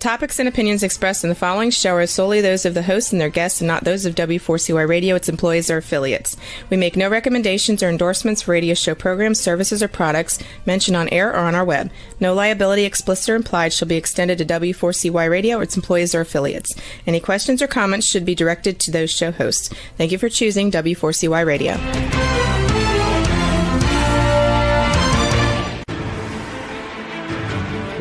topics and opinions expressed in the following show are solely those of the host and their guests and not those of W4CY Radio, its employees, or affiliates. We make no recommendations or endorsements for radio show programs, services, or products mentioned on air or on our web. No liability, explicit or implied, shall be extended to W4CY Radio or its employees or affiliates. Any questions or comments should be directed to those show hosts. Thank you for choosing W4CY Radio.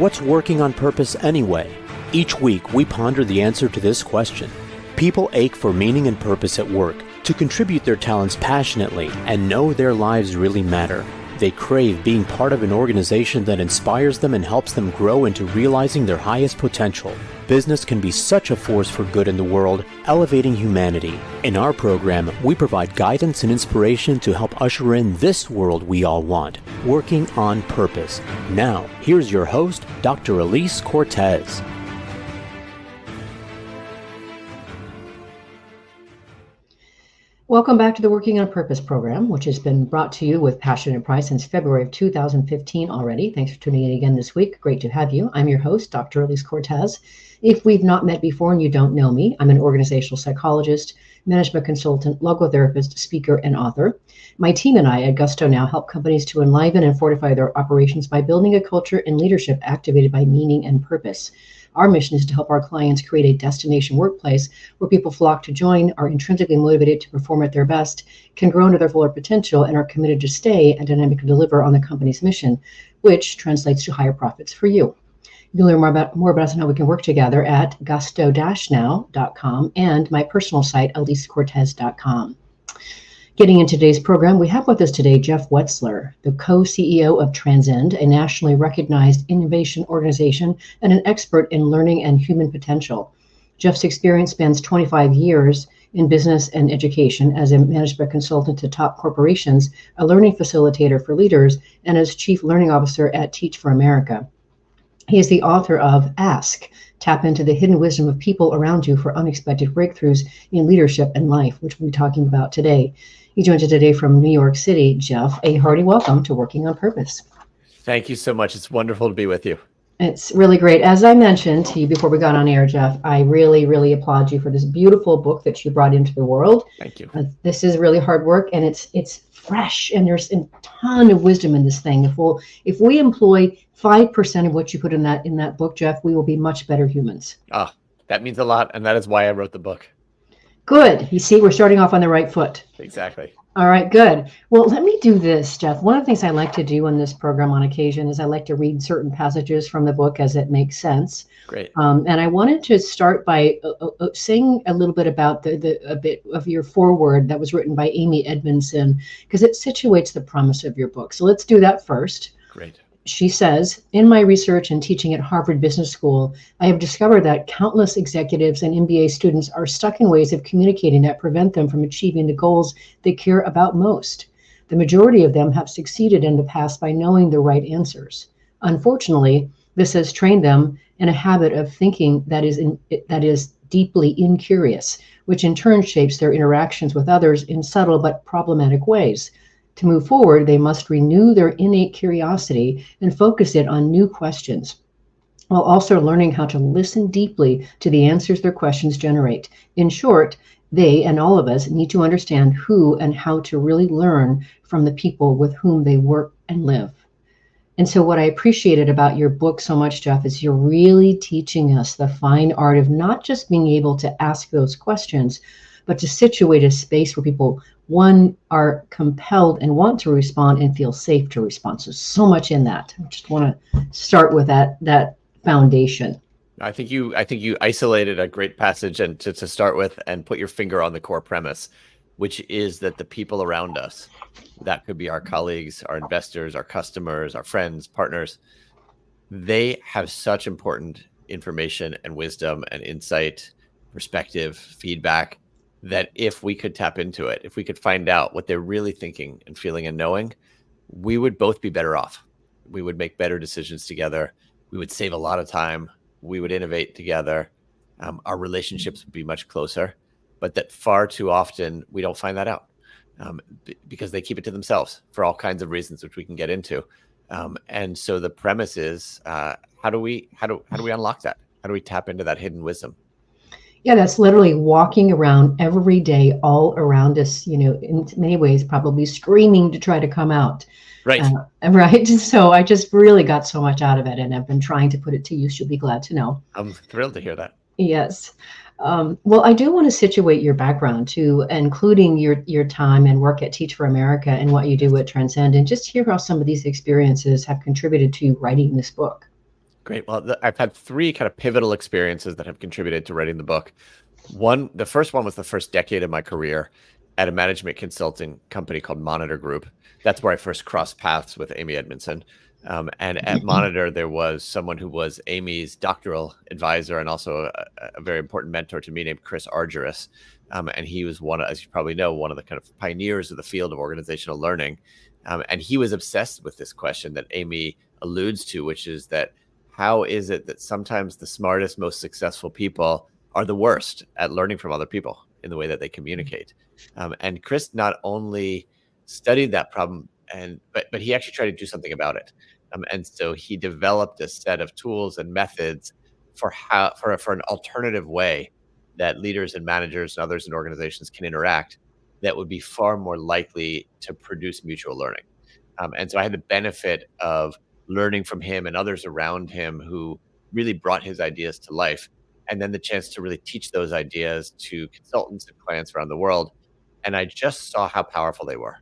What's working on purpose anyway? Each week, we ponder the answer to this question. People ache for meaning and purpose at work, to contribute their talents passionately and know their lives really matter. They crave being part of an organization that inspires them and helps them grow into realizing their highest potential. Business can be such a force for good in the world, elevating humanity. In our program, we provide guidance and inspiration to help usher in this world we all want, working on purpose. Now, here's your host, Dr. Elise Cortez. Welcome back to the Working on Purpose program, which has been brought to you with passion and pride since February of 2015 already. Thanks for tuning in again this week. Great to have you. I'm your host, Dr. Elise Cortez. If we've not met before and you don't know me, I'm an organizational psychologist, management consultant, logotherapist, speaker, and author. My team and I at Gusto now help companies to enliven and fortify their operations by building a culture and leadership activated by meaning and purpose. Our mission is to help our clients create a destination workplace where people flock to join, are intrinsically motivated to perform at their best, can grow into their fuller potential, and are committed to stay and dynamically deliver on the company's mission, which translates to higher profits for you. You can learn more about us and how we can work together at gusto-now.com and my personal site, elisecortez.com. Getting into today's program, we have with us today Jeff Wetzler, the co-CEO of Transcend, a nationally recognized innovation organization and an expert in learning and human potential. Jeff's experience spans 25 years in business and education as a management consultant to top corporations, a learning facilitator for leaders, and as chief learning officer at Teach for America. He is the author of Ask, Tap into the Hidden Wisdom of People Around You for Unexpected Breakthroughs in Leadership and Life, which we'll be talking about today. He joins us today from New York City. Jeff, a hearty welcome to Working on Purpose. Thank you so much. It's wonderful to be with you. It's really great. As I mentioned to you before we got on air, Jeff, I really, really applaud you for this beautiful book that you brought into the world. Thank you. This is really hard work, and it's fresh, and there's a ton of wisdom in this thing. If we employ 5% of what you put in that book, Jeff, we will be much better humans. That means a lot, and that is why I wrote the book. Good. You see, we're starting off on the right foot. Exactly. All right, good. Well, let me do this, Jeff. One of the things I like to do in this program on occasion is I like to read certain passages from the book as it makes sense. Great. And I wanted to start by saying a little bit about a bit of your foreword that was written by Amy Edmondson, because it situates the premise of your book. So let's do that first. Great. She says, in my research and teaching at Harvard Business School, I have discovered that countless executives and MBA students are stuck in ways of communicating that prevent them from achieving the goals they care about most. The majority of them have succeeded in the past by knowing the right answers. Unfortunately, this has trained them in a habit of thinking that is deeply incurious, which in turn shapes their interactions with others in subtle but problematic ways. To move forward, they must renew their innate curiosity and focus it on new questions, while also learning how to listen deeply to the answers their questions generate. In short, they and all of us need to understand who and how to really learn from the people with whom they work and live. And so what I appreciated about your book so much, Jeff, is you're really teaching us the fine art of not just being able to ask those questions, but to situate a space where people, one, are compelled and want to respond and feel safe to respond. So much in that. I just want to start with that foundation. I think you isolated a great passage and to start with and put your finger on the core premise, which is that the people around us, that could be our colleagues, our investors, our customers, our friends, partners, they have such important information and wisdom and insight, perspective, feedback, that if we could tap into it, if we could find out what they're really thinking and feeling and knowing, we would both be better off. We would make better decisions together. We would save a lot of time. We would innovate together. Our relationships would be much closer, but that far too often we don't find that out because they keep it to themselves for all kinds of reasons, which we can get into. And so the premise is, how do we unlock that? How do we tap into that hidden wisdom? Yeah, that's literally walking around every day, all around us, in many ways, probably screaming to try to come out. Right. Right. So I just really got so much out of it, and I've been trying to put it to use. You'll be glad to know. I'm thrilled to hear that. Yes. Well, I do want to situate your background too, including your time and work at Teach for America and what you do at Transcend, and just hear how some of these experiences have contributed to you writing this book. Great. Well, I've had three kind of pivotal experiences that have contributed to writing the book. The first one was the first decade of my career at a management consulting company called Monitor Group. That's where I first crossed paths with Amy Edmondson. And at Monitor, there was someone who was Amy's doctoral advisor and also a very important mentor to me named Chris Argyris. And he was as you probably know, one of the kind of pioneers of the field of organizational learning. And he was obsessed with this question that Amy alludes to, which is that how is it that sometimes the smartest, most successful people are the worst at learning from other people in the way that they communicate? And Chris not only studied that problem, but he actually tried to do something about it. And so he developed a set of tools and methods for an alternative way that leaders and managers and others in organizations can interact that would be far more likely to produce mutual learning. And so I had the benefit of learning from him and others around him who really brought his ideas to life, and then the chance to really teach those ideas to consultants and clients around the world. And I just saw how powerful they were.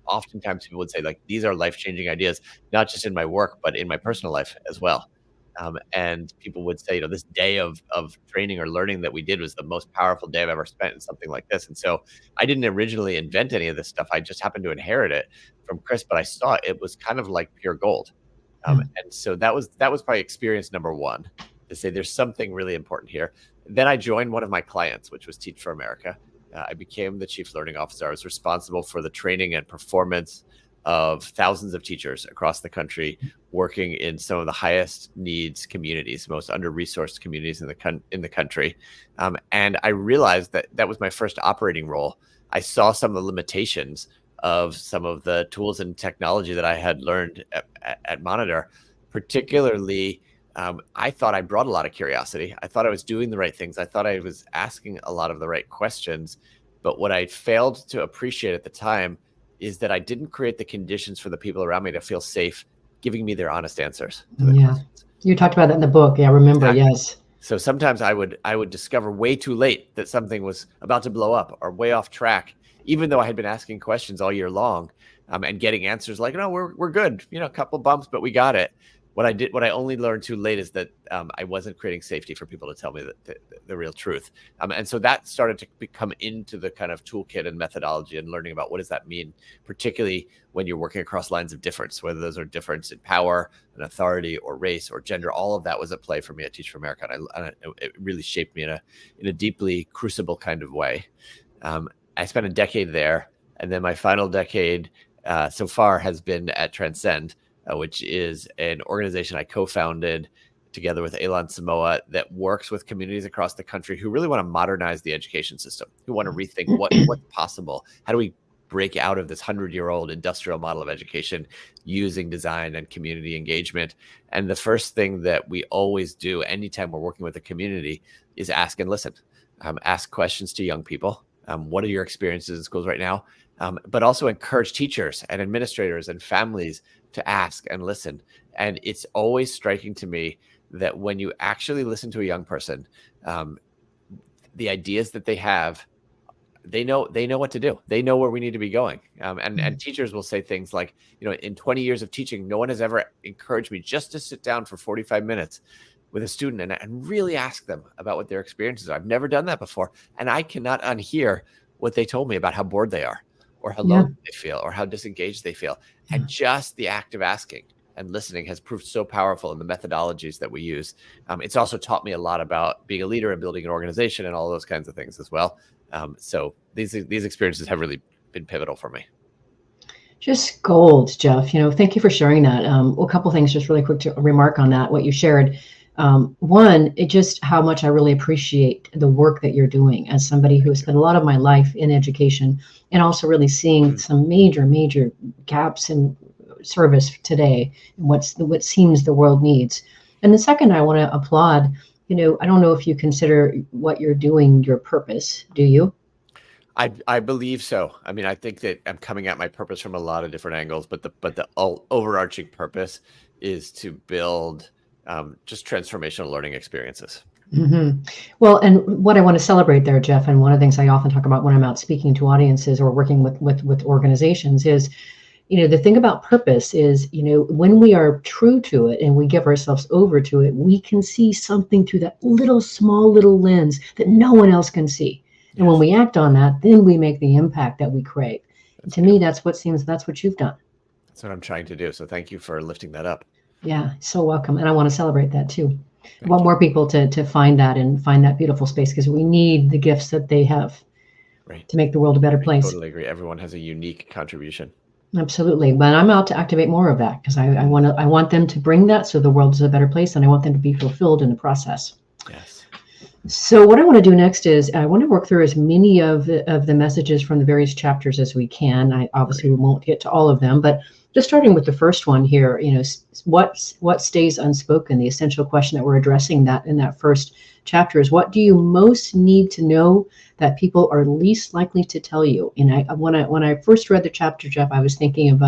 Oftentimes people would say, like, these are life-changing ideas, not just in my work, but in my personal life as well. And people would say, this day of training or learning that we did was the most powerful day I've ever spent in something like this. And so I didn't originally invent any of this stuff. I just happened to inherit it from Chris, but I saw it was kind of like pure gold. And so that was probably experience number one, to say there's something really important here. Then I joined one of my clients, which was Teach for America. I became the chief learning officer. I was responsible for the training and performance of thousands of teachers across the country, working in some of the highest needs communities, most under-resourced communities in the country. And I realized that was my first operating role. I saw some of the limitations of some of the tools and technology that I had learned at Monitor. Particularly, I thought I brought a lot of curiosity. I thought I was doing the right things. I thought I was asking a lot of the right questions. But what I failed to appreciate at the time is that I didn't create the conditions for the people around me to feel safe giving me their honest answers to the questions. You talked about that in the book. Yeah, I remember. Exactly. Yes. So sometimes I would discover way too late that something was about to blow up or way off track, even though I had been asking questions all year long, and getting answers like, no, we're good. A couple bumps, but we got it. What I only learned too late is that I wasn't creating safety for people to tell me the real truth. And so that started to come into the kind of toolkit and methodology and learning about what does that mean, particularly when you're working across lines of difference, whether those are difference in power and authority or race or gender. All of that was at play for me at Teach for America. And it really shaped me in a deeply crucible kind of way. I spent a decade there. And then my final decade so far has been at Transcend, which is an organization I co-founded together with Elon Samoa that works with communities across the country who really want to modernize the education system, who want to rethink what's possible. How do we break out of this 100-year-old industrial model of education using design and community engagement? And the first thing that we always do anytime we're working with a community is ask and listen. Ask questions to young people. What are your experiences in schools right now? But also encourage teachers and administrators and families to ask and listen. And it's always striking to me that when you actually listen to a young person, the ideas that they have, they know what to do. They know where we need to be going. And teachers will say things like, in 20 years of teaching, no one has ever encouraged me just to sit down for 45 minutes with a student and really ask them about what their experiences are. I've never done that before. And I cannot unhear what they told me about how bored they are, or how lonely they feel, or how disengaged they feel. And just the act of asking and listening has proved so powerful in the methodologies that we use. It's also taught me a lot about being a leader and building an organization and all those kinds of things as well. So these experiences have really been pivotal for me. Just gold, Jeff. Thank you for sharing that. A couple things, just really quick to remark on that, what you shared. One, it just how much I really appreciate the work that you're doing as somebody who has spent a lot of my life in education, and also really seeing some major gaps in service today and what seems the world needs. And the second, I want to applaud, I don't know if you consider what you're doing your purpose, do you? I believe so. I mean, I think that I'm coming at my purpose from a lot of different angles, but the overarching purpose is to build just transformational learning experiences. Mm-hmm. Well, and what I want to celebrate there, Jeff, and one of the things I often talk about when I'm out speaking to audiences or working with organizations is, the thing about purpose is, when we are true to it and we give ourselves over to it, we can see something through that small little lens that no one else can see. Yes. And when we act on that, then we make the impact that we crave. To me, that's what you've done. That's what I'm trying to do. So thank you for lifting that up. Yeah, so welcome. And I want to celebrate that too. I want more people to find that and find that beautiful space, because we need the gifts that they have to make the world a better place. I totally agree. Everyone has a unique contribution. Absolutely. But I'm out to activate more of that, because I want them to bring that so the world is a better place, and I want them to be fulfilled in the process. Yes. So what I want to do next is I want to work through as many of the messages from the various chapters as we can. I obviously we won't get to all of them, but just starting with the first one here, what stays unspoken? The essential question that we're addressing that in that first chapter is, what do you most need to know that people are least likely to tell you? And when I first read the chapter, Jeff, I was thinking of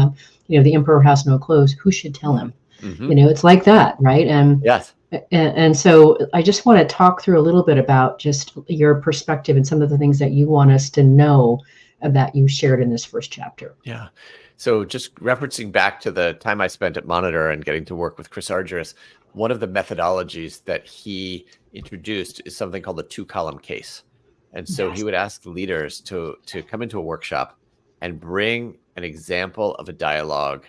the emperor has no clothes. Who should tell him? Mm-hmm. It's like that, right? And yes. And so I just want to talk through a little bit about just your perspective and some of the things that you want us to know that you shared in this first chapter. Yeah. So just referencing back to the time I spent at Monitor and getting to work with Chris Argyris, one of the methodologies that he introduced is something called the 2-column case. And so he would ask leaders to come into a workshop and bring an example of a dialogue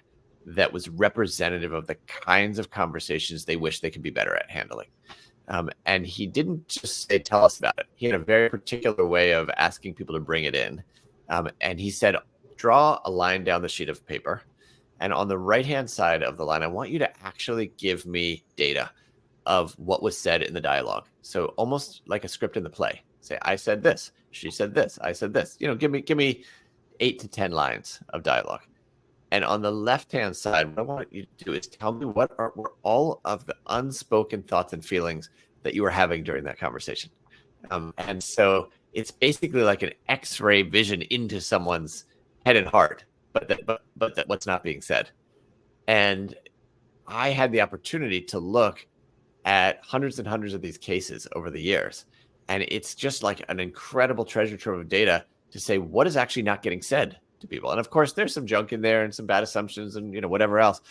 that was representative of the kinds of conversations they wish they could be better at handling. And he didn't just say, tell us about it. He had a very particular way of asking people to bring it in. And he said, draw a line down the sheet of paper. And on the right-hand side of the line, I want you to actually give me data of what was said in the dialogue. So almost like a script in the play. Say, I said this, she said this, I said this. Give me 8 to 10 lines of dialogue. And on the left-hand side, what I want you to do is tell me what were all of the unspoken thoughts and feelings that you were having during that conversation. And so it's basically like an X-ray vision into someone's head and heart, but that what's not being said. And I had the opportunity to look at hundreds and hundreds of these cases over the years. And it's just like an incredible treasure trove of data to say what is actually not getting said to people. And of course, there's some junk in there and some bad assumptions and whatever else.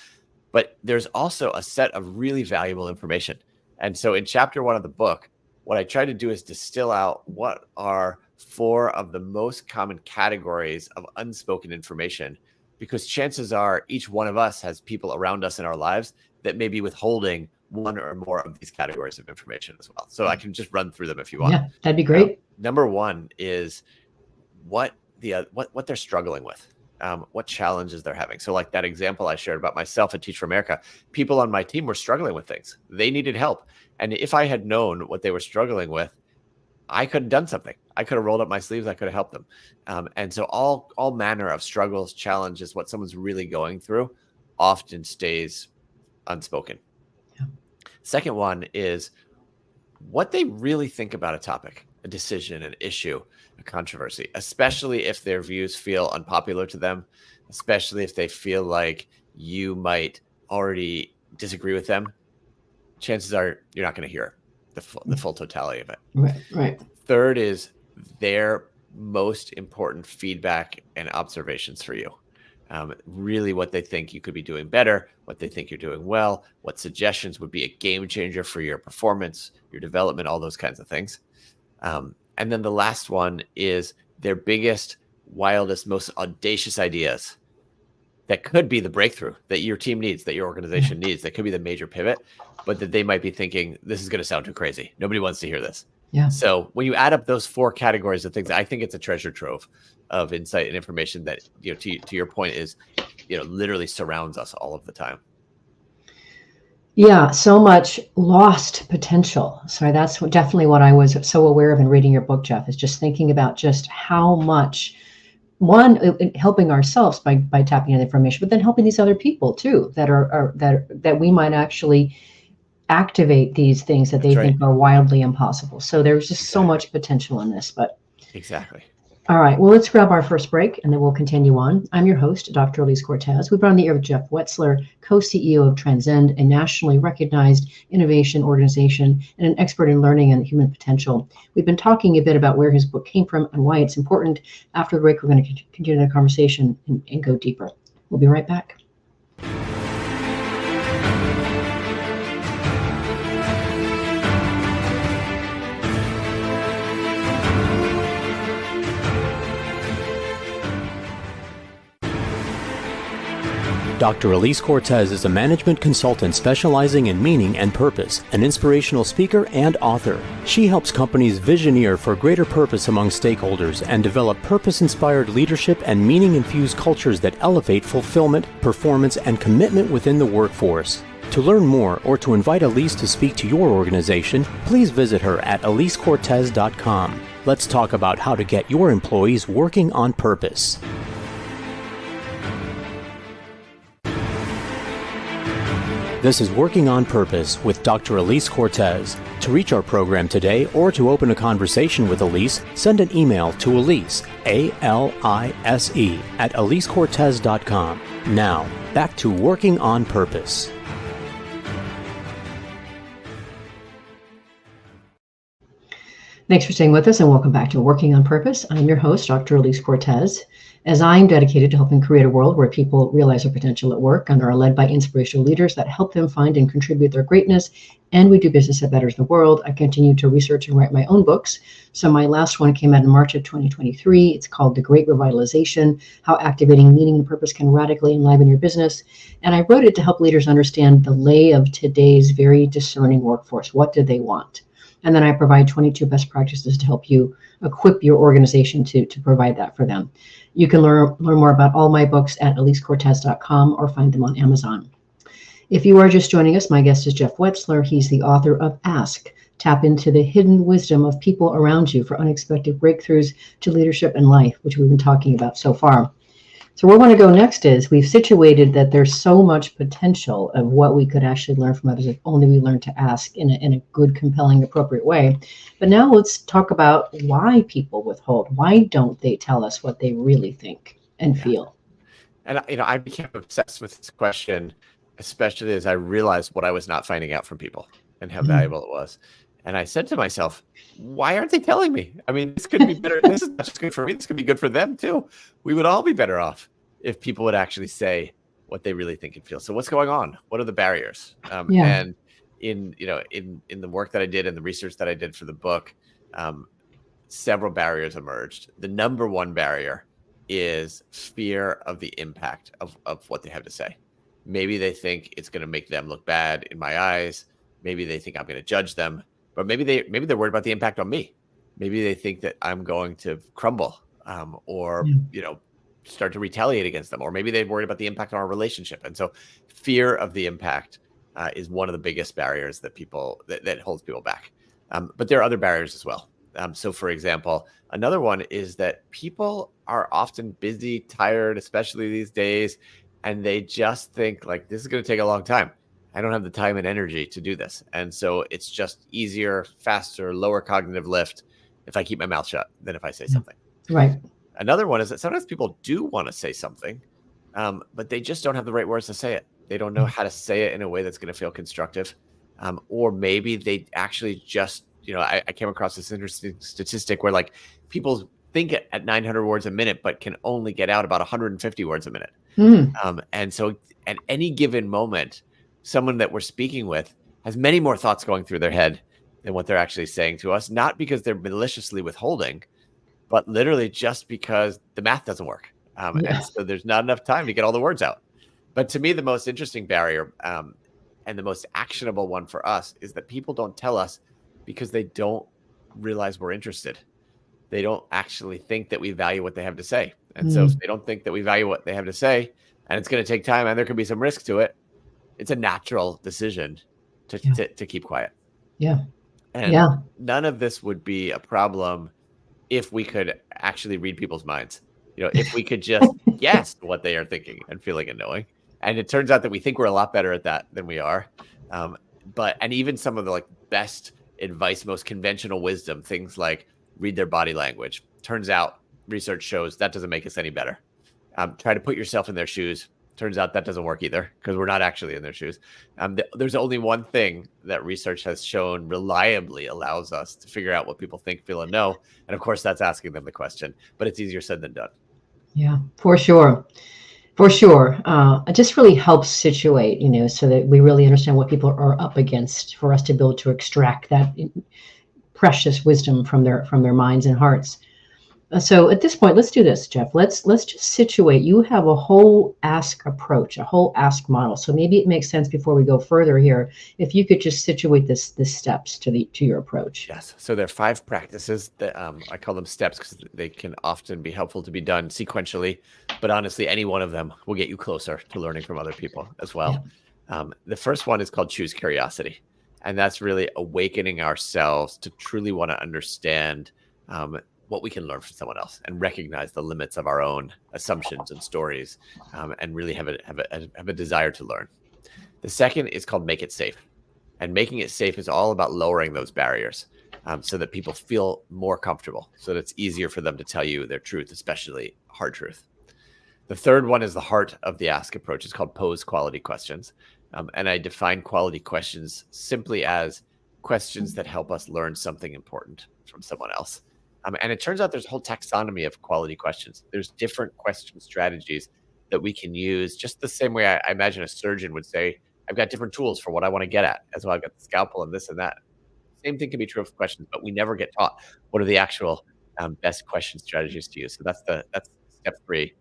But there's also a set of really valuable information. And so in chapter 1 of the book, what I try to do is distill out what are 4 of the most common categories of unspoken information, because chances are each one of us has people around us in our lives that may be withholding one or more of these categories of information as well. So I can just run through them if you want. Yeah, that'd be great. Number 1 is what they're struggling with, what challenges they're having. So like that example I shared about myself at Teach for America, people on my team were struggling with things. They needed help. And if I had known what they were struggling with, I could have done something. I could have rolled up my sleeves. I could have helped them. And so all manner of struggles, challenges, what someone's really going through often stays unspoken. Yeah. Second one is what they really think about a topic, a decision, an issue, a controversy, especially if their views feel unpopular to them, especially if they feel like you might already disagree with them. Chances are you're not going to hear the full totality of it. Right. Third is their most important feedback and observations for you. Really what they think you could be doing better, what they think you're doing well, what suggestions would be a game changer for your performance, your development, all those kinds of things. And then the last one is their biggest, wildest, most audacious ideas that could be the breakthrough that your team needs, that your organization needs, that could be the major pivot, but that they might be thinking, this is going to sound too crazy. Nobody wants to hear this. Yeah. So when you add up those 4 categories of things, I think it's a treasure trove of insight and information that, to your point is, literally surrounds us all of the time. Yeah, so much lost potential. So that's definitely what I was so aware of in reading your book, Jeff, is just thinking about just how much, one, helping ourselves by tapping into information, but then helping these other people too that that we might actually activate these things that they That's right. think are wildly impossible. So there's just so Exactly. much potential in this. But Exactly. all right, well, let's grab our first break and then we'll continue on. I'm your host, Dr. Elise Cortez. We've been on the air with Jeff Wetzler, co-CEO of Transcend, a nationally recognized innovation organization and an expert in learning and human potential. We've been talking a bit about where his book came from and why it's important. After the break, we're going to continue the conversation and go deeper. We'll be right back. Dr. Elise Cortez is a management consultant specializing in meaning and purpose, an inspirational speaker and author. She helps companies visioneer for greater purpose among stakeholders and develop purpose-inspired leadership and meaning-infused cultures that elevate fulfillment, performance, and commitment within the workforce. To learn more or to invite Elise to speak to your organization, please visit her at elisecortez.com. Let's talk about how to get your employees working on purpose. This is Working on Purpose with Dr. Elise Cortez. To reach our program today or to open a conversation with Elise, send an email to Elise, A-L-I-S-E, at elisecortez.com. Now, back to Working on Purpose. Thanks for staying with us and welcome back to Working on Purpose. I'm your host, Dr. Elise Cortez. As I'm dedicated to helping create a world where people realize their potential at work and are led by inspirational leaders that help them find and contribute their greatness, and we do business that betters the world, I continue to research and write my own books. So my last one came out in March of 2023. It's called The Great Revitalization, How Activating Meaning and Purpose Can Radically Enliven Your Business. And I wrote it to help leaders understand the lay of today's very discerning workforce. What do they want? And then I provide 22 best practices to help you equip your organization to provide that for them. You can learn more about all my books at elisecortez.com or find them on Amazon. If you are just joining us, my guest is Jeff Wetzler. He's the author of Ask, Tap into the Hidden Wisdom of People Around You for Unexpected Breakthroughs to Leadership and Life, which we've been talking about so far. So where we want to go next is we've situated that there's so much potential of what we could actually learn from others if only we learn to ask in a good, compelling, appropriate way. But now let's talk about why people withhold. Why don't they tell us what they really think and feel? And I became obsessed with this question, especially as I realized what I was not finding out from people and how valuable it was. And I said to myself, why aren't they telling me? I mean, this could be better. This is not just good for me. This could be good for them too. We would all be better off if people would actually say what they really think and feel. So what's going on? What are the barriers? And in the work that I did and the research that I did for the book, several barriers emerged. The number one barrier is fear of the impact of what they have to say. Maybe they think it's going to make them look bad in my eyes. Maybe they think I'm going to judge them. But maybe they're worried about the impact on me. Maybe they think that I'm going to crumble or start to retaliate against them. Or maybe they're worried about the impact on our relationship. And so fear of the impact is one of the biggest barriers that that holds people back. But there are other barriers as well. So for example, another one is that people are often busy, tired, especially these days, and they just think like, this is going to take a long time. I don't have the time and energy to do this. And so it's just easier, faster, lower cognitive lift if I keep my mouth shut than if I say something. Right. Another one is that sometimes people do want to say something, but they just don't have the right words to say it. They don't know how to say it in a way that's going to feel constructive. Or maybe they actually just, I came across this interesting statistic where like people think at 900 words a minute, but can only get out about 150 words a minute. And so at any given moment, someone that we're speaking with has many more thoughts going through their head than what they're actually saying to us, not because they're maliciously withholding, but literally just because the math doesn't work. And so there's not enough time to get all the words out. But to me, the most interesting barrier and the most actionable one for us is that people don't tell us because they don't realize we're interested. They don't actually think that we value what they have to say. And so if they don't think that we value what they have to say, and it's going to take time and there could be some risk to it, it's a natural decision to keep quiet. And none of this would be a problem if we could actually read people's minds. If we could just guess what they are thinking and feeling and knowing. And it turns out that we think we're a lot better at that than we are. and even some of the like best advice, most conventional wisdom, things like read their body language. Turns out research shows that doesn't make us any better. Try to put yourself in their shoes. Turns out that doesn't work either because we're not actually in their shoes. There's only one thing that research has shown reliably allows us to figure out what people think, feel, and know. And of course, that's asking them the question, but it's easier said than done. Yeah, for sure. For sure. It just really helps situate, so that we really understand what people are up against for us to be able to extract that precious wisdom from their minds and hearts. So at this point, let's do this, Jeff. Let's just situate. You have a whole ask approach, a whole ask model. So maybe it makes sense before we go further here, if you could just situate this steps to your approach. Yes. So there are 5 practices that I call them steps because they can often be helpful to be done sequentially. But honestly, any one of them will get you closer to learning from other people as well. Yeah. The first one is called choose curiosity. And that's really awakening ourselves to truly want to understand what we can learn from someone else and recognize the limits of our own assumptions and stories, and really have a desire to learn. The second is called make it safe. And making it safe is all about lowering those barriers so that people feel more comfortable, so that it's easier for them to tell you their truth, especially hard truth. The third one is the heart of the ask approach. It's called pose quality questions. And I define quality questions simply as questions that help us learn something important from someone else. And it turns out there's a whole taxonomy of quality questions. There's different question strategies that we can use, just the same way I imagine a surgeon would say, I've got different tools for what I want to get at. As well, I've got the scalpel and this and that. Same thing can be true of questions, but we never get taught what are the actual best question strategies to use. So that's step 3.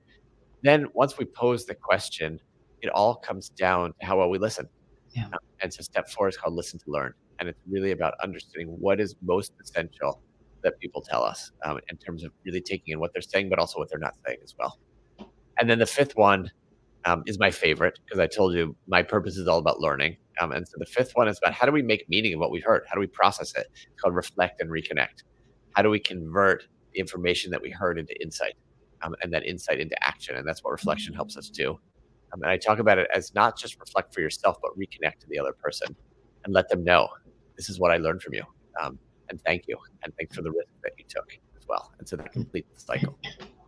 Then once we pose the question, it all comes down to how well we listen. Yeah. And so step 4 is called listen to learn. And it's really about understanding what is most essential that people tell us in terms of really taking in what they're saying, but also what they're not saying as well. And then the 5th one is my favorite because I told you my purpose is all about learning. And so the 5th one is about how do we make meaning of what we've heard? How do we process it? It's called reflect and reconnect. How do we convert the information that we heard into insight and that insight into action? And that's what reflection helps us do. And I talk about it as not just reflect for yourself, but reconnect to the other person and let them know, this is what I learned from you. And thank you. And thanks for the risk that you took as well. And so that completes the cycle.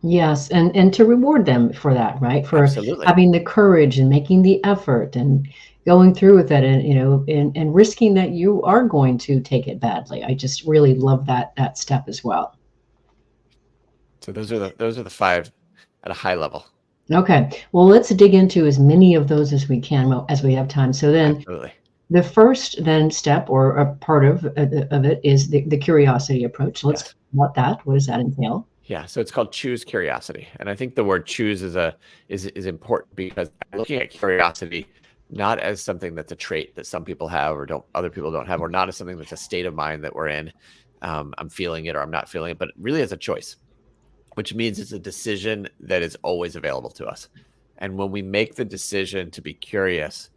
Yes. And to reward them for that, right? For Absolutely. Having the courage and making the effort and going through with it and risking that you are going to take it badly. I just really love that step as well. So those are the 5 at a high level. Okay. Well, let's dig into as many of those as we can as we have time. So then Absolutely. The first then step or a part of it is the curiosity approach. Let's talk about that. What does that entail? Yeah, so it's called choose curiosity. And I think the word choose is important because I'm looking at curiosity not as something that's a trait that some people have or other people don't have, or not as something that's a state of mind that we're in. I'm feeling it or I'm not feeling it, but really as a choice, which means it's a decision that is always available to us. And when we make the decision to be curious,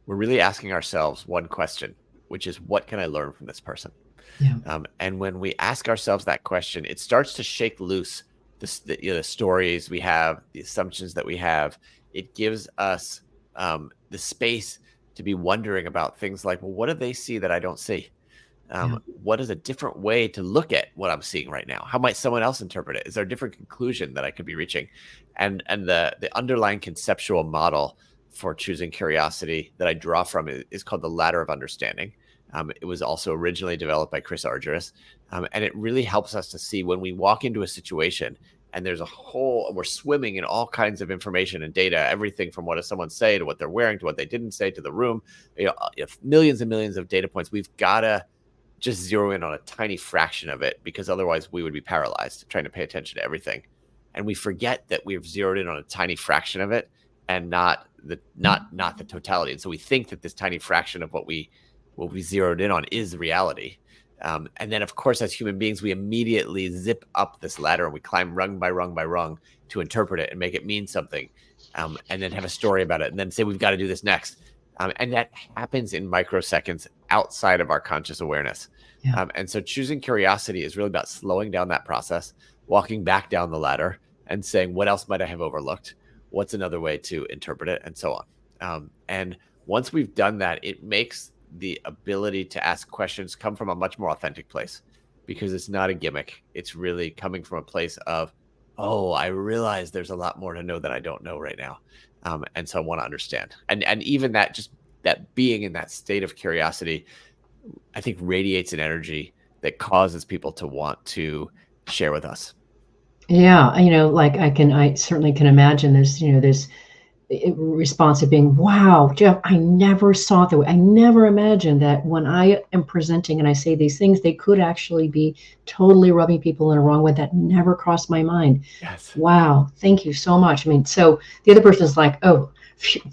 we're really asking ourselves one question, which is, what can I learn from this person? Yeah. And when we ask ourselves that question, it starts to shake loose the stories we have, the assumptions that we have. It gives us the space to be wondering about things like, well, what do they see that I don't see? What is a different way to look at what I'm seeing right now? How might someone else interpret it? Is there a different conclusion that I could be reaching? And the underlying conceptual model for choosing curiosity that I draw from is called the ladder of understanding. It was also originally developed by Chris Argyris. And it really helps us to see when we walk into a situation and we're swimming in all kinds of information and data, everything from what does someone say to what they're wearing, to what they didn't say, to the room, millions and millions of data points. We've got to just zero in on a tiny fraction of it because otherwise we would be paralyzed trying to pay attention to everything. And we forget that we've zeroed in on a tiny fraction of it and not the totality. And so we think that this tiny fraction of what we zeroed in on is reality. And then, of course, as human beings, we immediately zip up this ladder and we climb rung by rung by rung to interpret it and make it mean something, and then have a story about it and then say, we've got to do this next. And that happens in microseconds outside of our conscious awareness. Yeah. And so choosing curiosity is really about slowing down that process, walking back down the ladder and saying, what else might I have overlooked? What's another way to interpret it? And so on. And once we've done that, it makes the ability to ask questions come from a much more authentic place, because it's not a gimmick. It's really coming from a place of, oh, I realize there's a lot more to know that I don't know right now. And so I want to understand. And even that, just that being in that state of curiosity, I think radiates an energy that causes people to want to share with us. Yeah, like I certainly can imagine this response of being, wow, Jeff, I never saw it that way. I never imagined that when I am presenting and I say these things, they could actually be totally rubbing people in a wrong way. That never crossed my mind. Yes. Wow, thank you so much. I mean, so the other person is like, oh,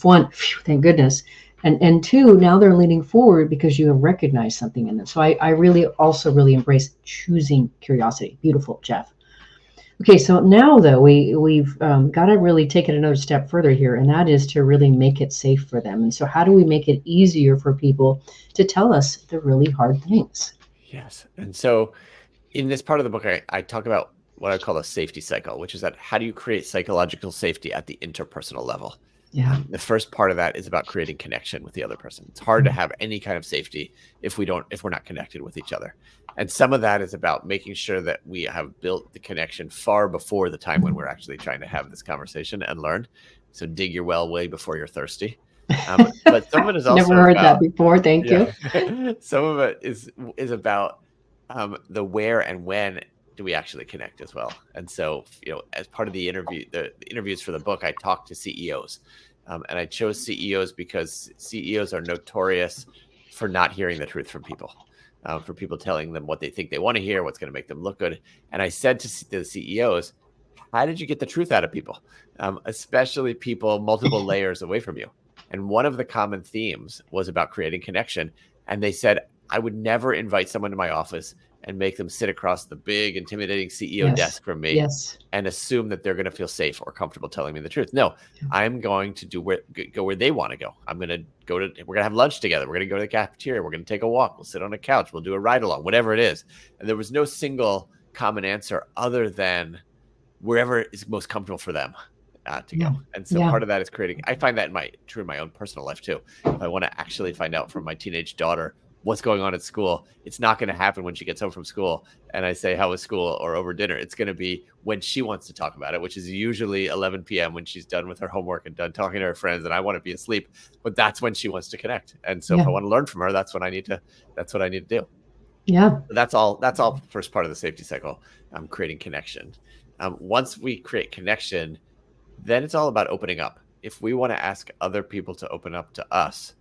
one, thank goodness. And two, now they're leaning forward because you have recognized something in them. So I really also really embrace choosing curiosity. Beautiful, Jeff. Okay, so now though we've got to really take it another step further here, and that is to really make it safe for them. And so, how do we make it easier for people to tell us the really hard things? Yes, and so in this part of the book, I talk about what I call a safety cycle, which is that how do you create psychological safety at the interpersonal level? Yeah. The first part of that is about creating connection with the other person. It's hard to have any kind of safety if we're not connected with each other. And some of that is about making sure that we have built the connection far before the time when we're actually trying to have this conversation and learn. So dig your well way before you're thirsty. But some of it is also never heard that before. Thank you. Some of it is about the where and when do we actually connect as well. And so, as part of the interviews for the book, I talked to CEOs, and I chose CEOs because CEOs are notorious for not hearing the truth from people, for people telling them what they think they want to hear, what's going to make them look good. And I said to the CEOs, how did you get the truth out of people, especially people multiple layers away from you? And one of the common themes was about creating connection. And they said, I would never invite someone to my office and make them sit across the big, intimidating CEO desk from me and assume that they're going to feel safe or comfortable telling me the truth. No, I'm going to go where they want to go. We're going to have lunch together. We're going to go to the cafeteria. We're going to take a walk. We'll sit on a couch. We'll do a ride along, whatever it is. And there was no single common answer other than wherever is most comfortable for them to go. And so part of that is creating, I find that true in my own personal life too. If I want to actually find out from my teenage daughter what's going on at school, it's not going to happen when she gets home from school and I say, how was school, or over dinner. It's going to be when she wants to talk about it, which is usually 11 p.m. when she's done with her homework and done talking to her friends, and I want to be asleep, but that's when she wants to connect. And so if I want to learn from her, that's what I need to do. Yeah. So that's all first part of the safety cycle, creating connection. Once we create connection, then it's all about opening up. If we want to ask other people to open up to us,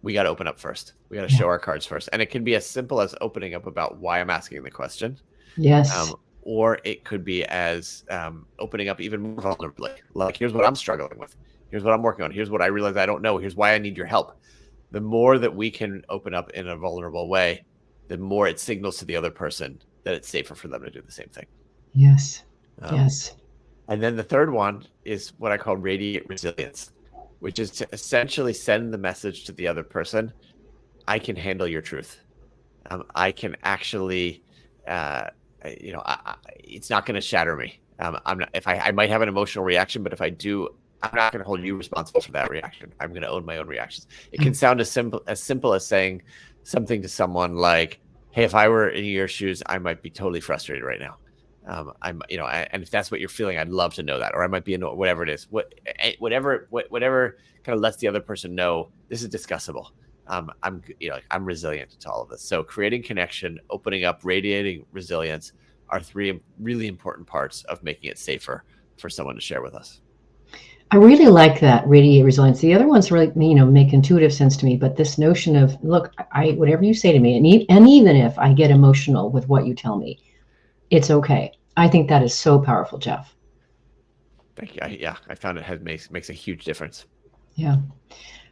we got to open up first. We got to show our cards first. And it can be as simple as opening up about why I'm asking the question. Yes. Or it could be as opening up even more vulnerably. Like, here's what I'm struggling with. Here's what I'm working on. Here's what I realize I don't know. Here's why I need your help. The more that we can open up in a vulnerable way, the more it signals to the other person that it's safer for them to do the same thing. Yes. Yes. And then the third one is what I call radiate resilience, which is to essentially send the message to the other person, I can handle your truth. I can actually, it's not going to shatter me. I'm not, if I might have an emotional reaction, but if I do, I'm not going to hold you responsible for that reaction. I'm going to own my own reactions. It can sound as simple as saying something to someone like, hey, if I were in your shoes, I might be totally frustrated right now. And if that's what you're feeling, I'd love to know that, or I might be annoyed, whatever it is, whatever kind of lets the other person know this is discussable. I'm resilient to all of this. So creating connection, opening up, radiating resilience are three really important parts of making it safer for someone to share with us. I really like that, radiate resilience. The other ones really, make intuitive sense to me, but this notion of, look, whatever you say to me, and even if I get emotional with what you tell me, it's okay. I think that is so powerful, Jeff. Thank you. I found it makes a huge difference. Yeah.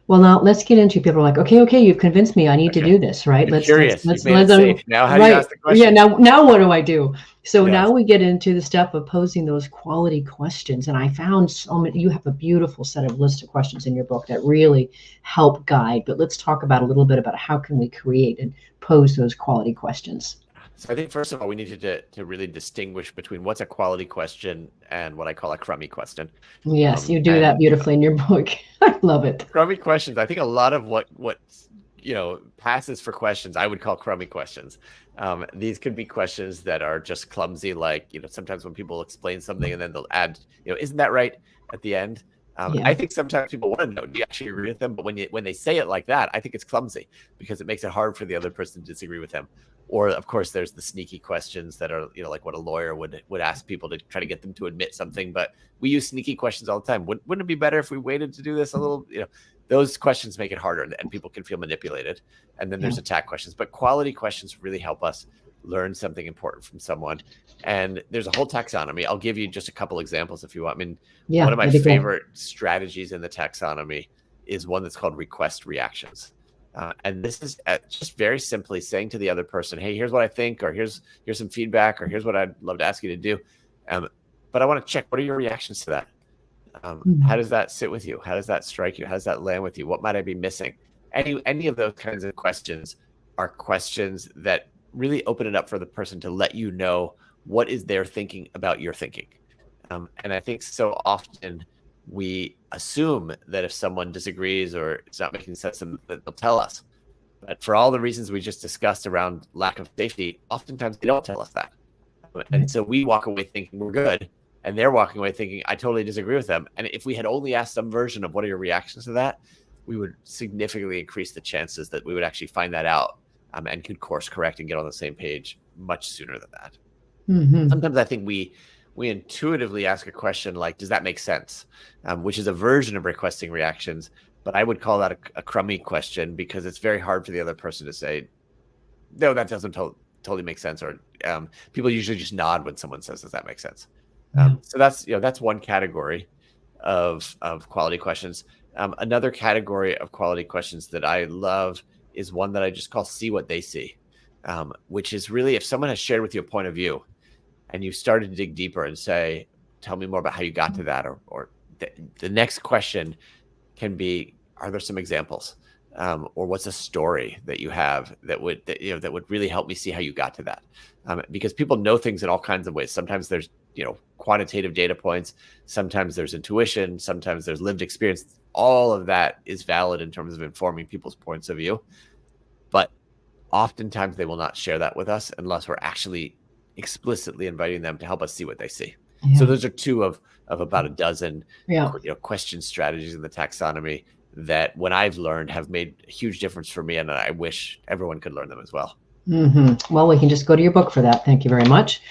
Well, now let's get into, people are like, okay, you've convinced me. I need to do this, right? Now, how do you ask the question? Yeah. Now what do I do? So now we get into the step of posing those quality questions. And I found you have a beautiful set of list of questions in your book that really help guide. But let's talk about a little bit about how can we create and pose those quality questions. So I think, first of all, we need to really distinguish between what's a quality question and what I call a crummy question. Yes, you do that beautifully in your book. I love it. Crummy questions. I think a lot of what passes for questions I would call crummy questions. These could be questions that are just clumsy, like, sometimes when people explain something and then they'll add, isn't that right at the end? I think sometimes people want to know, do you actually agree with them? But when they say it like that, I think it's clumsy because it makes it hard for the other person to disagree with them. Or, of course, there's the sneaky questions that are, like what a lawyer would ask people to try to get them to admit something. But we use sneaky questions all the time. Wouldn't it be better if we waited to do this a little? Those questions make it harder and people can feel manipulated. And then there's attack questions. But quality questions really help us learn something important from someone. And there's a whole taxonomy. I'll give you just a couple examples if you want. I mean, one of my favorite strategies in the taxonomy is one that's called request reactions. And this is just very simply saying to the other person, hey, here's what I think, or here's some feedback, or here's what I'd love to ask you to do. But I want to check, what are your reactions to that? How does that sit with you? How does that strike you? How does that land with you? What might I be missing? Any of those kinds of questions are questions that really open it up for the person to let you know what is their thinking about your thinking. And I think so often we assume that if someone disagrees or it's not making sense, that they'll tell us. But for all the reasons we just discussed around lack of safety, oftentimes they don't tell us that. And so we walk away thinking we're good, and they're walking away thinking, I totally disagree with them. And if we had only asked some version of what are your reactions to that, we would significantly increase the chances that we would actually find that out and could course correct and get on the same page much sooner than that. Sometimes I think we intuitively ask a question like, does that make sense? Which is a version of requesting reactions, but I would call that a crummy question because it's very hard for the other person to say, no, that doesn't totally make sense. Or people usually just nod when someone says, does that make sense? So that's one category of quality questions. Another category of quality questions that I love is one that I just call see what they see, which is really if someone has shared with you a point of view and you started to dig deeper and say, tell me more about how you got to that, or the next question can be, are there some examples, or what's a story that you have that would really help me see how you got to that? Because people know things in all kinds of ways. Sometimes there's quantitative data points, sometimes there's intuition, sometimes there's lived experience. All of that is valid in terms of informing people's points of view, but oftentimes they will not share that with us unless we're actually explicitly inviting them to help us see what they see. So those are two of about a dozen question strategies in the taxonomy that when I've learned have made a huge difference for me, and I wish everyone could learn them as well. Well, we can just go to your book for that. Thank you very much.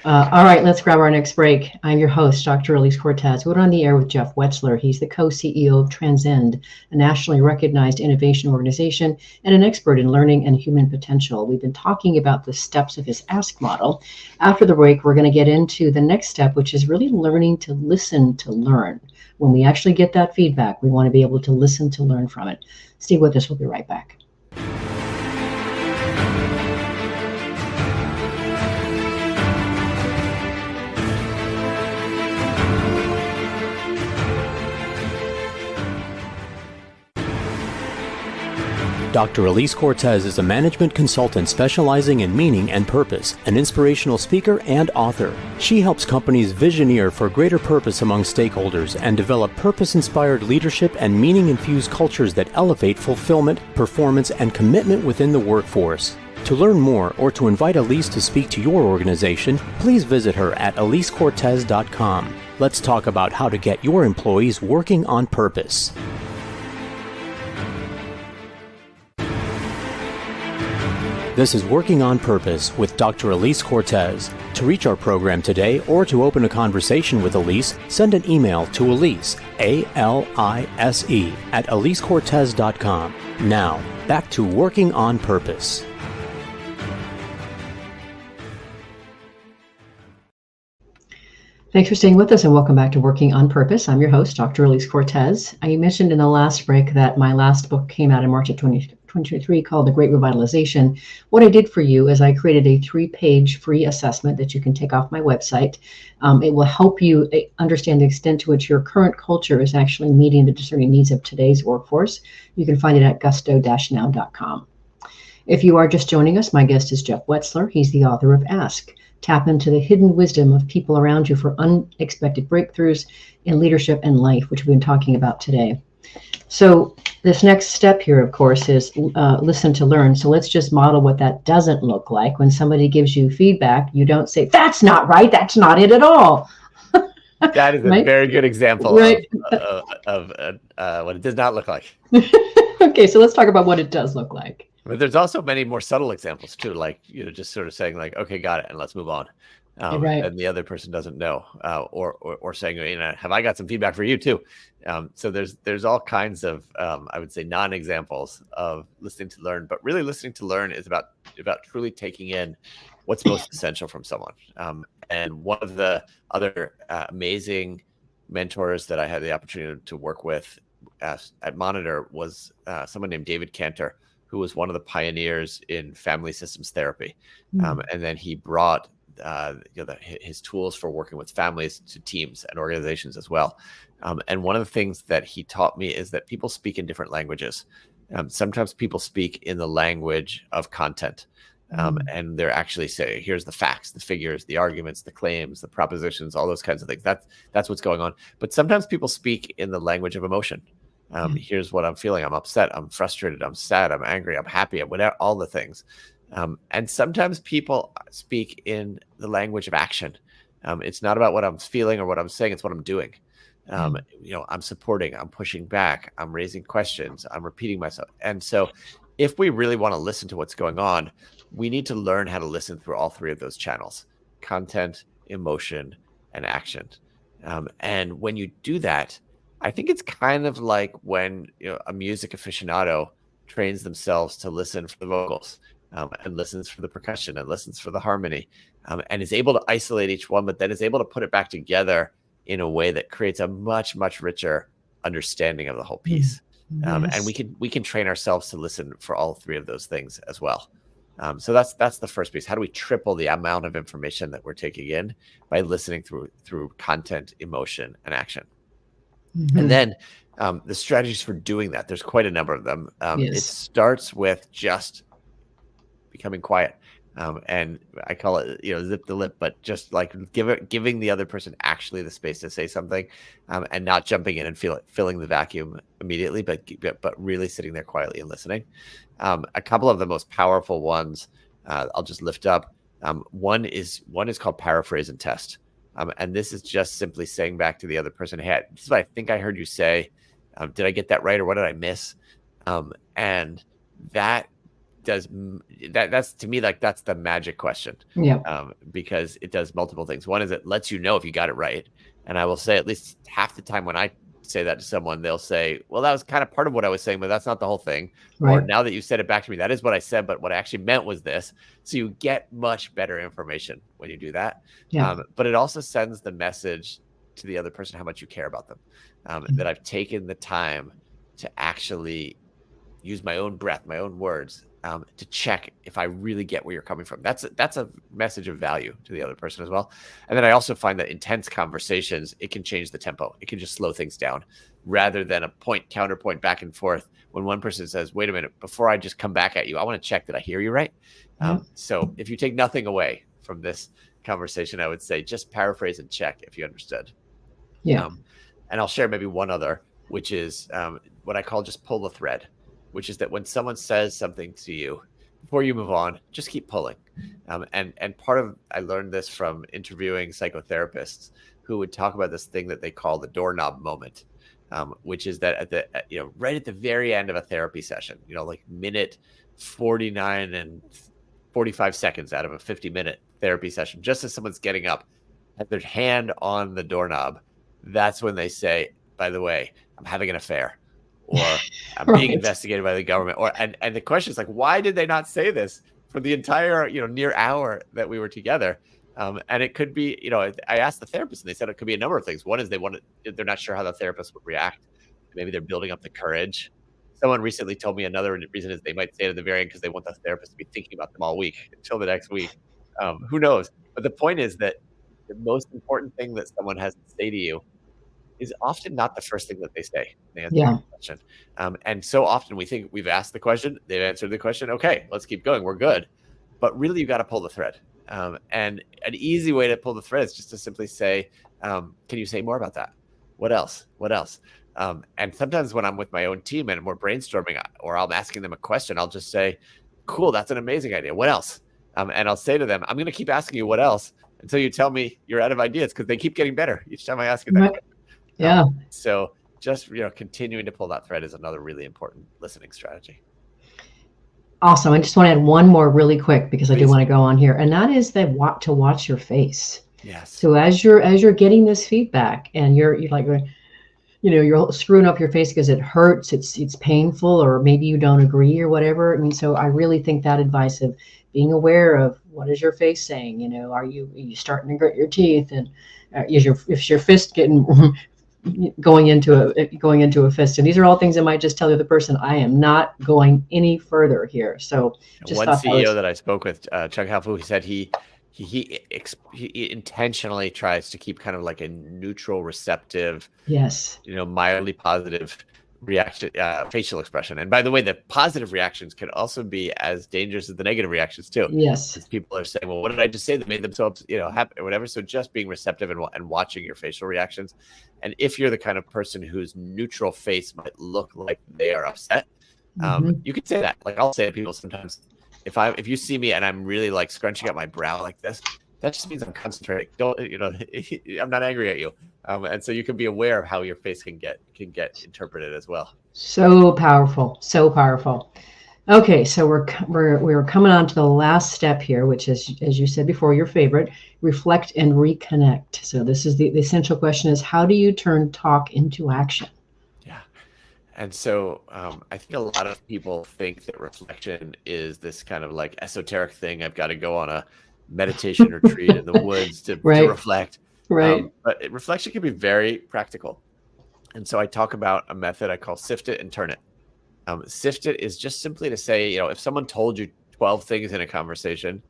All right, let's grab our next break. I'm your host, Dr. Elise Cortez. We're on the air with Jeff Wetzler. He's the co-CEO of Transcend, a nationally recognized innovation organization and an expert in learning and human potential. We've been talking about the steps of his ASK model. After the break, we're going to get into the next step, which is really learning to listen to learn. When we actually get that feedback, we want to be able to listen to learn from it. Stay with us. We'll be right back. Dr. Elise Cortez is a management consultant specializing in meaning and purpose, an inspirational speaker and author. She helps companies visioneer for greater purpose among stakeholders and develop purpose-inspired leadership and meaning-infused cultures that elevate fulfillment, performance, and commitment within the workforce. To learn more or to invite Elise to speak to your organization, please visit her at elisecortez.com. Let's talk about how to get your employees working on purpose. This is Working on Purpose with Dr. Elise Cortez. To reach our program today or to open a conversation with Elise, send an email to Elise, A-L-I-S-E, at elisecortez.com. Now, back to Working on Purpose. Thanks for staying with us and welcome back to Working on Purpose. I'm your host, Dr. Elise Cortez. I mentioned in the last break that my last book came out in March of 2023 called The Great Revitalization. What I did for you is I created a 3-page free assessment that you can take off my website. It will help you understand the extent to which your current culture is actually meeting the discerning needs of today's workforce. You can find it at gusto-now.com. If you are just joining us, my guest is Jeff Wetzler. He's the author of Ask. Tap into the hidden wisdom of people around you for unexpected breakthroughs in leadership and life, which we've been talking about today. So this next step here, of course, is listen to learn. So let's just model what that doesn't look like. When somebody gives you feedback, you don't say, that's not right. That's not it at all. That is a right? very good example Right. of what it does not look like. Okay, so let's talk about what it does look like. But there's also many more subtle examples too, like just sort of saying like, "Okay, got it," and let's move on. Right. And the other person doesn't know, or saying, "Have I got some feedback for you too?" So there's all kinds of I would say non-examples of listening to learn, but really listening to learn is about truly taking in what's most essential from someone. And one of the other amazing mentors that I had the opportunity to work with at Monitor was someone named David Cantor, who was one of the pioneers in family systems therapy. And then he brought his tools for working with families to teams and organizations as well. And one of the things that he taught me is that people speak in different languages. Sometimes people speak in the language of content. And they're actually saying, here's the facts, the figures, the arguments, the claims, the propositions, all those kinds of things. That's what's going on. But sometimes people speak in the language of emotion. Here's what I'm feeling. I'm upset. I'm frustrated. I'm sad. I'm angry. I'm happy. Whatever, all the things. And sometimes people speak in the language of action. It's not about what I'm feeling or what I'm saying. It's what I'm doing. I'm supporting, I'm pushing back, I'm raising questions, I'm repeating myself. And so if we really want to listen to what's going on, we need to learn how to listen through all three of those channels: content, emotion, and action. And when you do that, I think it's kind of like when a music aficionado trains themselves to listen for the vocals, and listens for the percussion and listens for the harmony, and is able to isolate each one, but then is able to put it back together in a way that creates a much, much richer understanding of the whole piece. Yes. And we can train ourselves to listen for all three of those things as well. So that's the first piece. How do we triple the amount of information that we're taking in by listening through content, emotion, and action? And then the strategies for doing that, there's quite a number of them. Yes. It starts with just becoming quiet. And I call it, zip the lip, but just like giving the other person actually the space to say something, and not jumping in and filling the vacuum immediately, but really sitting there quietly and listening. A couple of the most powerful ones, I'll just lift up. One is called paraphrase and test. And this is just simply saying back to the other person, "Hey, this is what I think I heard you say. Did I get that right, or what did I miss?" And that's to me, like, that's the magic question. Because it does multiple things. One is it lets you know if you got it right. And I will say, at least half the time when I say that to someone, they'll say, "Well, that was kind of part of what I was saying, but that's not the whole thing." Right. Or, "Now that you said it back to me, that is what I said, but what I actually meant was this." So you get much better information when you do that. But it also sends the message to the other person how much you care about them, that I've taken the time to actually use my own breath, my own words, to check if I really get where you're coming from. That's a message of value to the other person as well. And then I also find that intense conversations, it can change the tempo. It can just slow things down rather than a counterpoint back and forth. When one person says, "Wait a minute, before I just come back at you, I want to check that I hear you right." So if you take nothing away from this conversation, I would say just paraphrase and check if you understood. And I'll share maybe one other, which is what I call just pull the thread, which is that when someone says something to you, before you move on, just keep pulling. And part of, I learned this from interviewing psychotherapists who would talk about this thing that they call the doorknob moment, which is that right at the very end of a therapy session, like minute 49 and 45 seconds out of a 50-minute therapy session, just as someone's getting up, have their hand on the doorknob, that's when they say, "By the way, I'm having an affair," or "I'm being investigated by the government," and the question is like, why did they not say this for the entire near hour that we were together? And it could be, I asked the therapist, and they said it could be a number of things. One is they're not sure how the therapist would react. Maybe they're building up the courage. Someone recently told me another reason is they might say it at the very end because they want the therapist to be thinking about them all week until the next week. Who knows? But the point is that the most important thing that someone has to say to you is often not the first thing that they say. They answer the question. And so often we think we've asked the question, they've answered the question, okay, let's keep going, we're good. But really, you got to pull the thread. And an easy way to pull the thread is just to simply say, "Can you say more about that? What else? What else?" And sometimes when I'm with my own team and we're brainstorming or I'm asking them a question, I'll just say, cool, that's an amazing idea. What else? And I'll say to them, I'm going to keep asking you what else until you tell me you're out of ideas, because they keep getting better each time I ask you that Right. question. Yeah. So just, continuing to pull that thread is another really important listening strategy. Awesome. I just want to add one more really quick, because I do Please. want to go on here, and that is to watch your face. Yes. So as you're getting this feedback, and you're like, you're screwing up your face because it hurts, it's painful, or maybe you don't agree or whatever. I mean, so I really think that advice of being aware of what is your face saying. Are you starting to grit your teeth, and is your fist getting going into a fist? And these are all things that might just tell the other person, I am not going any further here. So just one CEO that I spoke with, Chuck Halfu, he said he intentionally tries to keep kind of like a neutral, receptive, yes, mildly positive reaction, facial expression. And by the way, the positive reactions can also be as dangerous as the negative reactions too. Yes. Because people are saying, well, what did I just say that made them so, happy or whatever? So just being receptive and watching your facial reactions. And if you're the kind of person whose neutral face might look like they are upset, you can say that. Like I'll say to people sometimes, if you see me and I'm really like scrunching up my brow like this, that just means I'm concentrating. I'm not angry at you. And so you can be aware of how your face can get interpreted as well. So powerful, so powerful. Okay, so we're coming on to the last step here, which is, as you said before, your favorite: reflect and reconnect. So this is the essential question: is how do you turn talk into action? Yeah. And so I think a lot of people think that reflection is this kind of like esoteric thing. I've got to go on a meditation retreat in the woods to reflect. Right. But reflection can be very practical. And so I talk about a method I call sift it and turn it. Sift it is just simply to say, if someone told you 12 things in a conversation,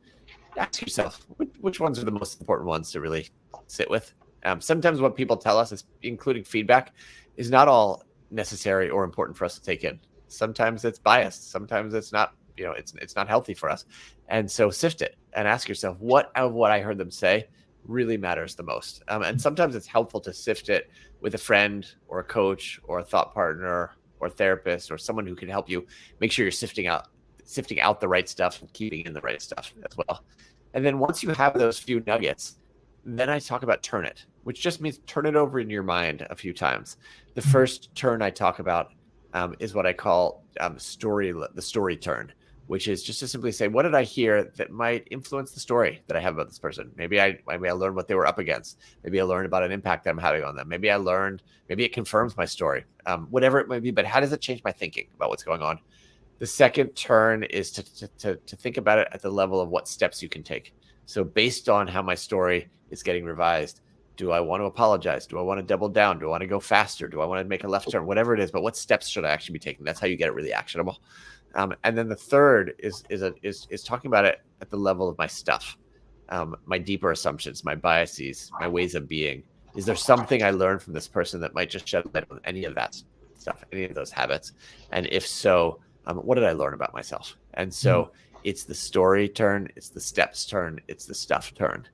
ask yourself, which ones are the most important ones to really sit with? Sometimes what people tell us, including feedback, is not all necessary or important for us to take in. Sometimes it's biased. Sometimes it's not, it's not healthy for us. And so sift it and ask yourself, what out of what I heard them say really matters the most? And sometimes it's helpful to sift it with a friend or a coach or a thought partner or a therapist or someone who can help you make sure you're sifting out the right stuff and keeping in the right stuff as well. And then once you have those few nuggets, then I talk about turn it, which just means turn it over in your mind a few times. The first turn I talk about is what I call the story turn, which is just to simply say, what did I hear that might influence the story that I have about this person? Maybe I learned what they were up against. Maybe I learned about an impact that I'm having on them. Maybe it confirms my story, whatever it might be, but how does it change my thinking about what's going on? The second turn is to think about it at the level of what steps you can take. So based on how my story is getting revised, do I want to apologize? Do I want to double down? Do I want to go faster? Do I want to make a left turn? Whatever it is, but what steps should I actually be taking? That's how you get it really actionable. And then the third is talking about it at the level of my stuff, my deeper assumptions, my biases, my ways of being. Is there something I learned from this person that might just shed light on any of that stuff, any of those habits? And if so, what did I learn about myself? And so it's the story turn, it's the steps turn, it's the stuff turn.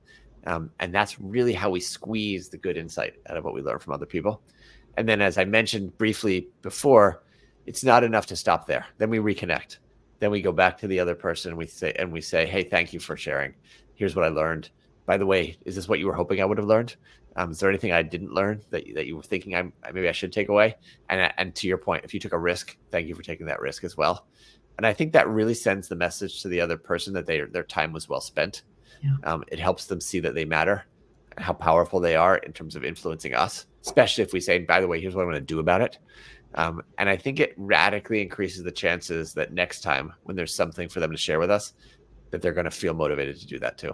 And that's really how we squeeze the good insight out of what we learn from other people. And then, as I mentioned briefly before, it's not enough to stop there. Then we reconnect. Then we go back to the other person and we say, hey, thank you for sharing. Here's what I learned. By the way, is this what you were hoping I would have learned? Is there anything I didn't learn that you were thinking maybe I should take away? And to your point, if you took a risk, thank you for taking that risk as well. And I think that really sends the message to the other person that their time was well spent. Yeah. It helps them see that they matter and how powerful they are in terms of influencing us, especially if we say, by the way, here's what I'm going to do about it. And I think it radically increases the chances that next time when there's something for them to share with us, that they're going to feel motivated to do that too.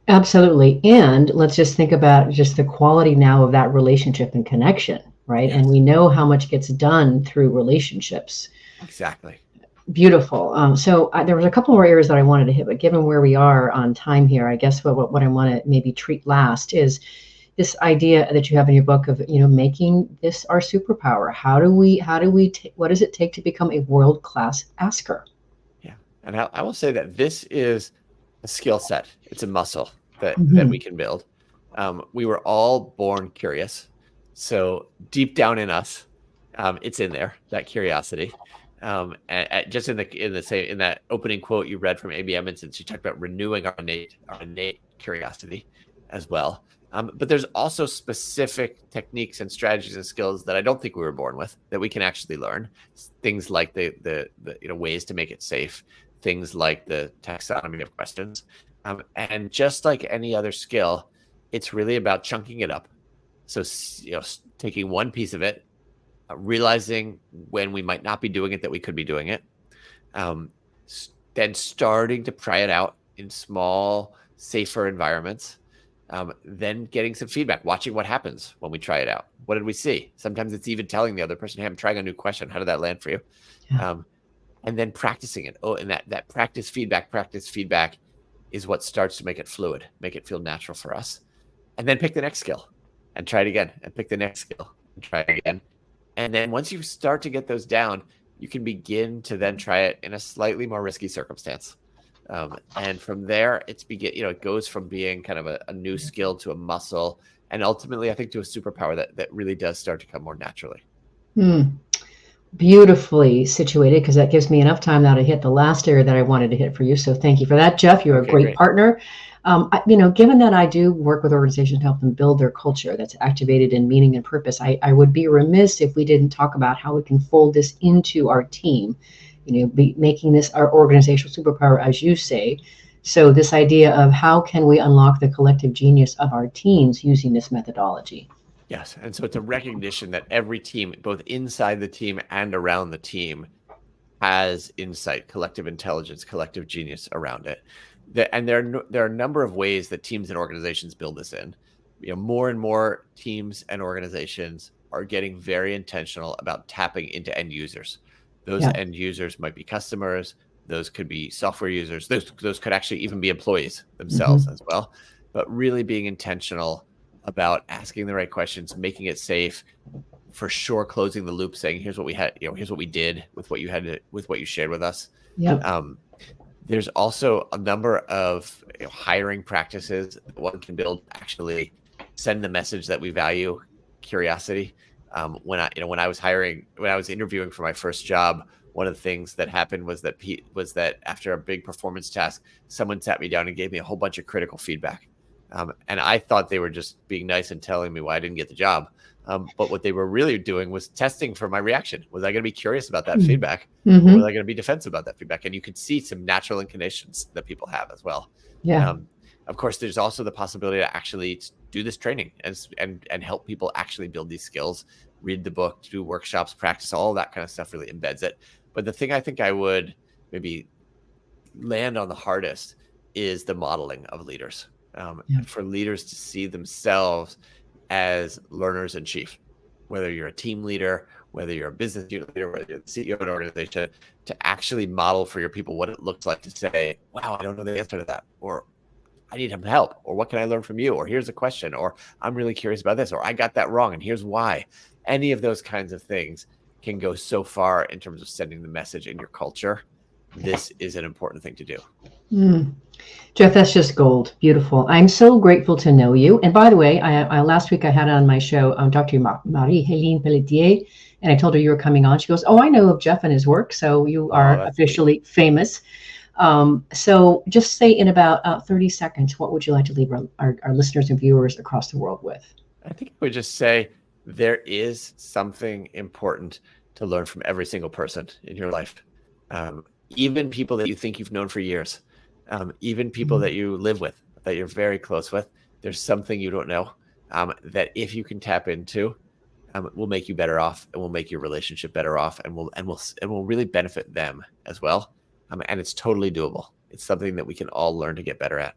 Absolutely. And let's just think about just the quality now of that relationship and connection, right? Yes. And we know how much gets done through relationships. Exactly. Beautiful. So there was a couple more areas that I wanted to hit, but given where we are on time here, I guess what I want to maybe treat last is this idea that you have in your book of, making this our superpower. What does it take to become a world-class asker? Yeah. And I will say that this is a skill set. It's a muscle that we can build. We were all born curious. So deep down in us, it's in there, that curiosity. Just in that opening quote you read from Amy Edmondson, she talked about renewing our innate curiosity as well. But there's also specific techniques and strategies and skills that I don't think we were born with that we can actually learn. Things like the ways to make it safe, things like the taxonomy of questions, and just like any other skill, it's really about chunking it up. So taking one piece of it, realizing when we might not be doing it that we could be doing it, then starting to try it out in small, safer environments. Then getting some feedback, watching what happens when we try it out. What did we see? Sometimes it's even telling the other person, hey, I'm trying a new question. How did that land for you? Yeah. And then practicing it. And that practice feedback is what starts to make it fluid, make it feel natural for us. And then pick the next skill and try it again, and pick the next skill and try it again. And then once you start to get those down, you can begin to then try it in a slightly more risky circumstance. And from there, it goes from being kind of a new skill to a muscle, and ultimately, I think, to a superpower that really does start to come more naturally. Beautifully situated, because that gives me enough time now to hit the last area that I wanted to hit for you. So thank you for that, Jeff. You're a great partner. Given that I do work with organizations to help them build their culture that's activated in meaning and purpose, I would be remiss if we didn't talk about how we can fold this into our team. Making this our organizational superpower, as you say. So this idea of how can we unlock the collective genius of our teams using this methodology? Yes. And so it's a recognition that every team, both inside the team and around the team, has insight, collective intelligence, collective genius around it. And there are a number of ways that teams and organizations build this in. More and more teams and organizations are getting very intentional about tapping into end users. Those end users might be customers. Those could be software users. Those could actually even be employees themselves as well. But really being intentional about asking the right questions, making it safe, for sure, closing the loop, saying, here's what we had, here's what we did with what you shared with us. There's also a number of hiring practices that one can build, actually send the message that we value curiosity. When I was interviewing for my first job, one of the things that happened was that after a big performance task, someone sat me down and gave me a whole bunch of critical feedback. And I thought they were just being nice and telling me why I didn't get the job. But what they were really doing was testing for my reaction. Was I going to be curious about that feedback? Or was I going to be defensive about that feedback? And you could see some natural inclinations that people have as well. Yeah. Of course, there's also the possibility to actually do this training and help people actually build these skills, read the book, do workshops, practice, all that kind of stuff really embeds it. But the thing I think I would maybe land on the hardest is the modeling of leaders. For leaders to see themselves as learners in chief, whether you're a team leader, whether you're a business unit leader, whether you're the CEO of an organization, to actually model for your people what it looks like to say, wow, I don't know the answer to that, or I need some help, or what can I learn from you, or here's a question, or I'm really curious about this, or I got that wrong and here's why. Any of those kinds of things can go so far in terms of sending the message in your culture. This is an important thing to do. Jeff, that's just gold. Beautiful. I'm so grateful to know you. And by the way, I last week I had on my show Dr. Marie-Helene Pelletier, and I told her you were coming on. She goes, oh, I know of Jeff and his work. So you are officially famous. So just say in about 30 seconds, what would you like to leave our listeners and viewers across the world with? I think I would just say there is something important to learn from every single person in your life. Even people that you think you've known for years, even people that you live with, that you're very close with, there's something you don't know that if you can tap into, will make you better off, and will make your relationship better off, and will really benefit them as well. And it's totally doable. It's something that we can all learn to get better at.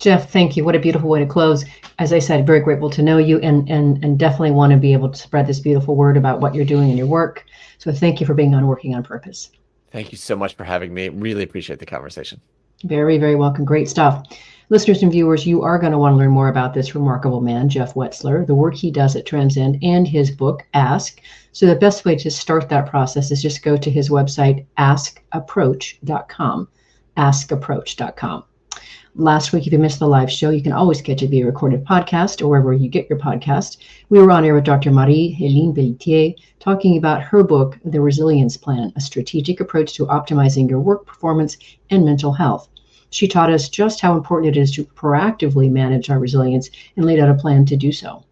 Jeff, thank you. What a beautiful way to close. As I said, very grateful to know you, and definitely want to be able to spread this beautiful word about what you're doing in your work. So thank you for being on Working on Purpose. Thank you so much for having me. Really appreciate the conversation. Very, very welcome. Great stuff. Listeners and viewers, you are going to want to learn more about this remarkable man, Jeff Wetzler, the work he does at Transcend, and his book, Ask. So the best way to start that process is just go to his website, askapproach.com, askapproach.com. Last week, if you missed the live show, you can always catch it via recorded podcast or wherever you get your podcast. We were on air with Dr. Marie-Hélène Pelletier talking about her book, The Resilience Plan, a strategic approach to optimizing your work performance and mental health. She taught us just how important it is to proactively manage our resilience and laid out a plan to do so.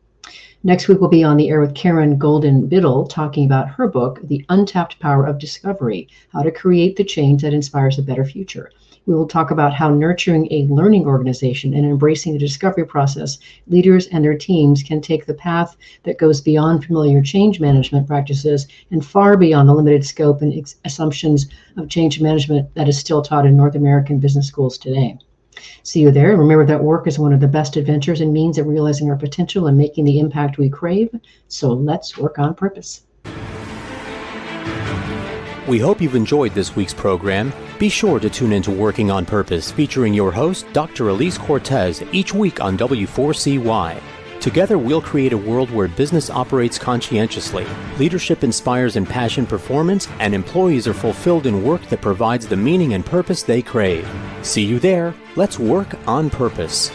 Next week, we'll be on the air with Karen Golden-Biddle talking about her book, The Untapped Power of Discovery, How to Create the Change That Inspires a Better Future. We will talk about how nurturing a learning organization and embracing the discovery process, leaders and their teams can take the path that goes beyond familiar change management practices and far beyond the limited scope and assumptions of change management that is still taught in North American business schools today. See you there. Remember that work is one of the best adventures and means of realizing our potential and making the impact we crave. So let's work on purpose. We hope you've enjoyed this week's program. Be sure to tune into Working on Purpose, featuring your host, Dr. Elise Cortez, each week on W4CY. Together, we'll create a world where business operates conscientiously, leadership inspires impassioned performance, and employees are fulfilled in work that provides the meaning and purpose they crave. See you there. Let's work on purpose.